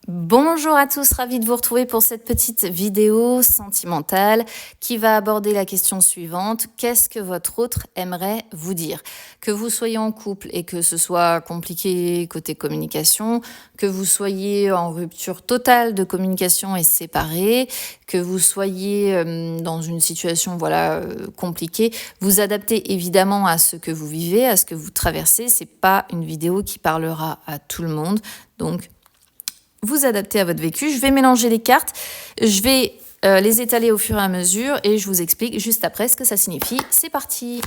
Bonjour à tous, ravie de vous retrouver pour cette petite vidéo sentimentale qui va aborder la question suivante. Qu'est-ce que votre autre aimerait vous dire? Que vous soyez en couple et que ce soit compliqué côté communication, que vous soyez en rupture totale de communication et séparés, que vous soyez dans une situation compliquée, vous adaptez évidemment à ce que vous vivez, à ce que vous traversez. C'est pas une vidéo qui parlera à tout le monde, donc vous adaptez à votre vécu. Je vais mélanger les cartes, je vais les étaler au fur et à mesure et je vous explique juste après ce que ça signifie. C'est parti!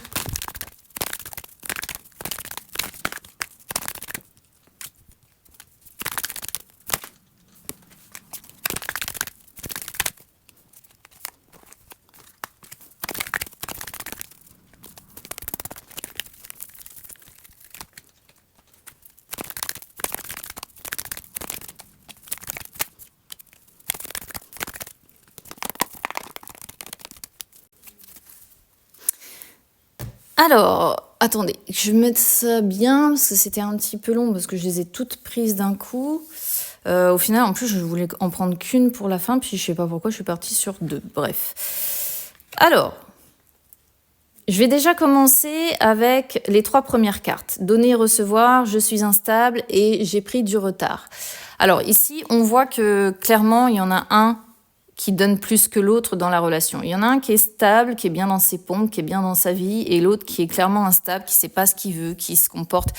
Alors, attendez, je vais mettre ça bien parce que c'était un petit peu long parce que je les ai toutes prises d'un coup. Au final, en plus, je voulais en prendre qu'une pour la fin, puis je sais pas pourquoi je suis partie sur 2. Bref. Alors, je vais déjà commencer avec les 3 premières cartes. Donner, recevoir, je suis instable et j'ai pris du retard. Alors ici, on voit que clairement, il y en a un qui donne plus que l'autre dans la relation. Il y en a un qui est stable, qui est bien dans ses pompes, qui est bien dans sa vie, et l'autre qui est clairement instable, qui sait pas ce qu'il veut, qui se comporte,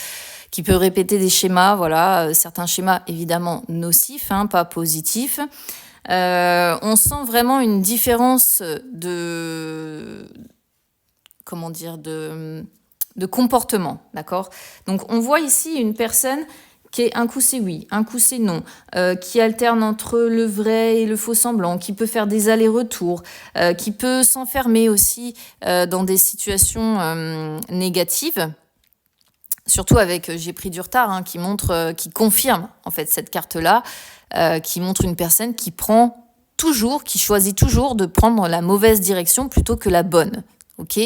qui peut répéter des schémas, certains schémas évidemment nocifs, pas positifs. On sent vraiment une différence de comportement, d'accord? Donc on voit ici une personne qui est un coup c'est oui, un coup c'est non, qui alterne entre le vrai et le faux semblant, qui peut faire des allers-retours, qui peut s'enfermer aussi dans des situations négatives, surtout avec j'ai pris du retard, qui confirme en fait cette carte-là, qui montre une personne qui choisit toujours de prendre la mauvaise direction plutôt que la bonne. Ok,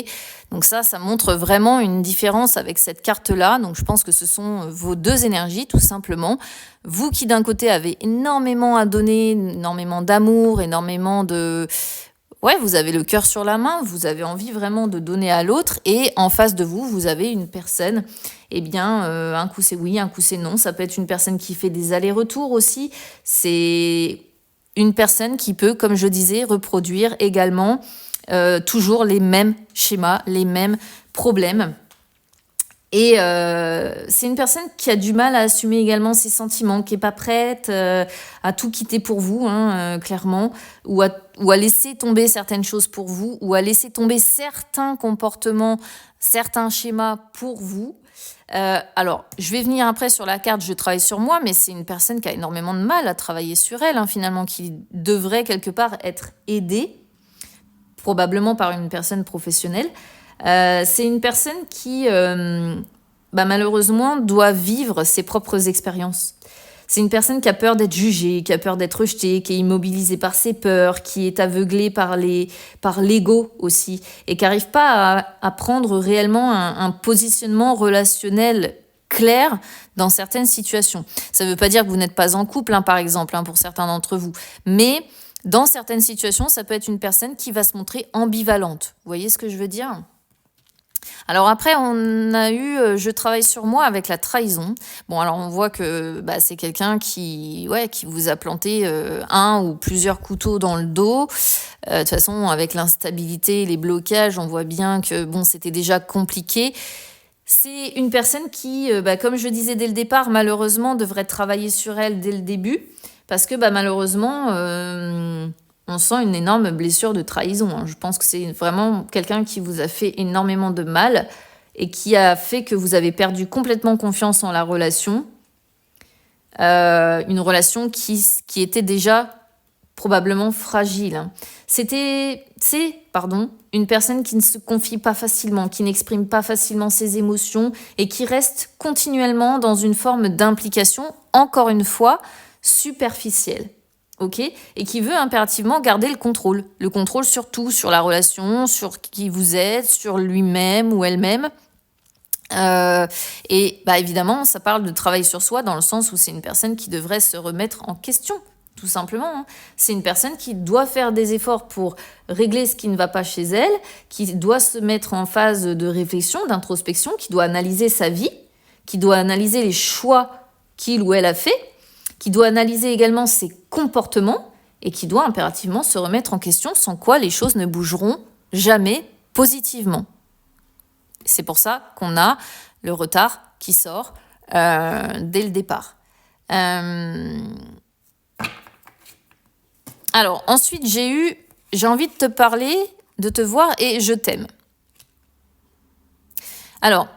donc ça montre vraiment une différence avec cette carte-là. Donc je pense que ce sont vos deux énergies, tout simplement. Vous qui d'un côté avez énormément à donner, énormément d'amour, énormément de... Ouais, vous avez le cœur sur la main, vous avez envie vraiment de donner à l'autre. Et en face de vous, vous avez une personne, un coup c'est oui, un coup c'est non. Ça peut être une personne qui fait des allers-retours aussi. C'est une personne qui peut, comme je disais, reproduire également toujours les mêmes schémas, les mêmes problèmes. Et c'est une personne qui a du mal à assumer également ses sentiments, qui n'est pas prête à tout quitter pour vous, clairement, ou à laisser tomber certaines choses pour vous, ou à laisser tomber certains comportements, certains schémas pour vous. Alors, je vais venir après sur la carte « Je travaille sur moi », mais c'est une personne qui a énormément de mal à travailler sur elle, finalement, qui devrait quelque part être aidée, probablement par une personne professionnelle. C'est une personne qui, malheureusement, doit vivre ses propres expériences. C'est une personne qui a peur d'être jugée, qui a peur d'être rejetée, qui est immobilisée par ses peurs, qui est aveuglée par l'ego aussi, et qui n'arrive pas à prendre réellement un positionnement relationnel clair dans certaines situations. Ça ne veut pas dire que vous n'êtes pas en couple, par exemple, pour certains d'entre vous, mais dans certaines situations, ça peut être une personne qui va se montrer ambivalente. Vous voyez ce que je veux dire ? Alors après, on a eu « Je travaille sur moi » avec la trahison. Bon, alors on voit que c'est quelqu'un qui vous a planté un ou plusieurs couteaux dans le dos. De toute façon, avec l'instabilité, les blocages, on voit bien que c'était déjà compliqué. C'est une personne qui, comme je disais dès le départ, malheureusement, devrait travailler sur elle dès le début. Parce que malheureusement, on sent une énorme blessure de trahison. Je pense que c'est vraiment quelqu'un qui vous a fait énormément de mal et qui a fait que vous avez perdu complètement confiance en la relation. Une relation qui était déjà probablement fragile. C'est une personne qui ne se confie pas facilement, qui n'exprime pas facilement ses émotions et qui reste continuellement dans une forme d'implication, encore une fois, superficielle, ok, et qui veut impérativement garder le contrôle sur tout, sur la relation, sur qui vous êtes, sur lui-même ou elle-même. Et bah, évidemment, ça parle de travail sur soi dans le sens où c'est une personne qui devrait se remettre en question, tout simplement. Hein. C'est une personne qui doit faire des efforts pour régler ce qui ne va pas chez elle, qui doit se mettre en phase de réflexion, d'introspection, qui doit analyser sa vie, qui doit analyser les choix qu'il ou elle a fait, qui doit analyser également ses comportements et qui doit impérativement se remettre en question, sans quoi les choses ne bougeront jamais positivement. C'est pour ça qu'on a le retard qui sort dès le départ. Alors, ensuite, j'ai envie de te parler, de te voir et je t'aime. Alors,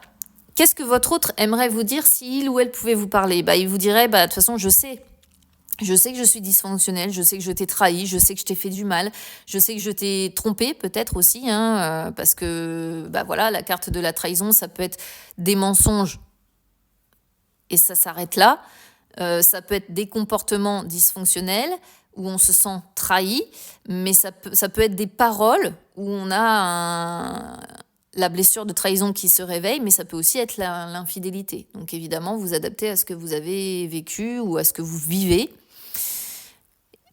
qu'est-ce que votre autre aimerait vous dire si il ou elle pouvait vous parler ? Il vous dirait, de toute façon, je sais que je suis dysfonctionnelle, je sais que je t'ai trahi, je sais que je t'ai fait du mal, je sais que je t'ai trompé peut-être aussi, parce que voilà, la carte de la trahison, ça peut être des mensonges et ça s'arrête là. Ça peut être des comportements dysfonctionnels où on se sent trahi, mais ça peut être des paroles où on a la blessure de trahison qui se réveille, mais ça peut aussi être l'infidélité. Donc évidemment, vous adaptez à ce que vous avez vécu ou à ce que vous vivez.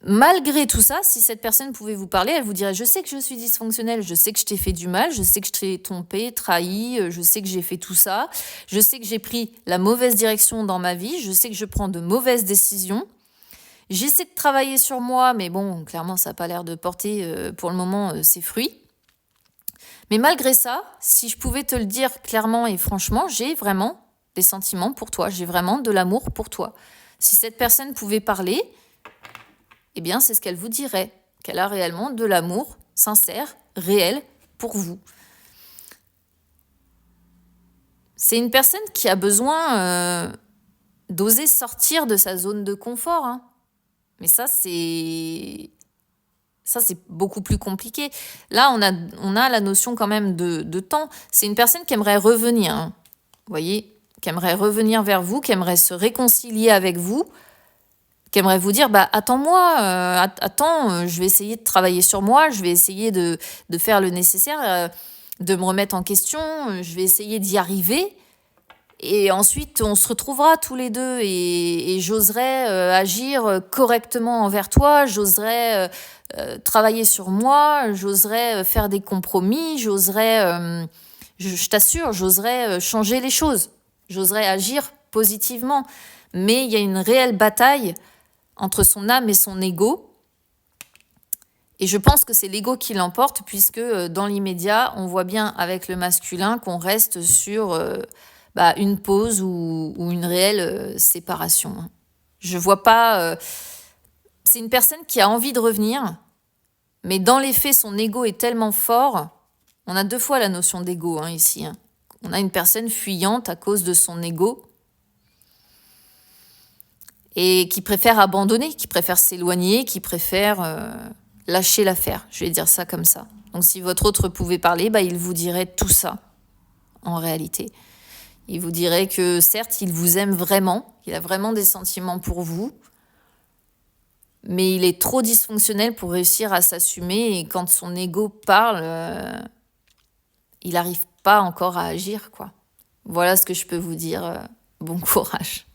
Malgré tout ça, si cette personne pouvait vous parler, elle vous dirait « Je sais que je suis dysfonctionnelle, je sais que je t'ai fait du mal, je sais que je t'ai trompé, trahi, je sais que j'ai fait tout ça, je sais que j'ai pris la mauvaise direction dans ma vie, je sais que je prends de mauvaises décisions. J'essaie de travailler sur moi, mais bon, clairement, ça n'a pas l'air de porter pour le moment ses fruits. Mais malgré ça, si je pouvais te le dire clairement et franchement, j'ai vraiment des sentiments pour toi, j'ai vraiment de l'amour pour toi. Si cette personne pouvait parler, eh bien, c'est ce qu'elle vous dirait, qu'elle a réellement de l'amour sincère, réel pour vous. C'est une personne qui a besoin d'oser sortir de sa zone de confort. Hein. Mais ça, c'est beaucoup plus compliqué. Là, on a la notion quand même de temps. C'est une personne qui aimerait revenir, hein. Vous voyez, qui aimerait revenir vers vous, qui aimerait se réconcilier avec vous, qui aimerait vous dire, attends-moi, je vais essayer de travailler sur moi, je vais essayer de faire le nécessaire, de me remettre en question, je vais essayer d'y arriver. Et ensuite, on se retrouvera tous les deux et j'oserai agir correctement envers toi, j'oserai travailler sur moi, j'oserai faire des compromis, j'oserai, je t'assure, j'oserai changer les choses, j'oserai agir positivement. Mais il y a une réelle bataille entre son âme et son ego. Et je pense que c'est l'ego qui l'emporte, puisque dans l'immédiat, on voit bien avec le masculin qu'on reste sur une pause ou une réelle séparation. Je vois pas... c'est une personne qui a envie de revenir, mais dans les faits, son ego est tellement fort. On a deux fois la notion d'ego ici. On a une personne fuyante à cause de son ego, et qui préfère abandonner, qui préfère s'éloigner, qui préfère lâcher l'affaire. Je vais dire ça comme ça. Donc si votre autre pouvait parler, il vous dirait tout ça, en réalité. Il vous dirait que certes, il vous aime vraiment, il a vraiment des sentiments pour vous, mais il est trop dysfonctionnel pour réussir à s'assumer, et quand son ego parle, il n'arrive pas encore à agir, quoi. Voilà ce que je peux vous dire. Bon courage.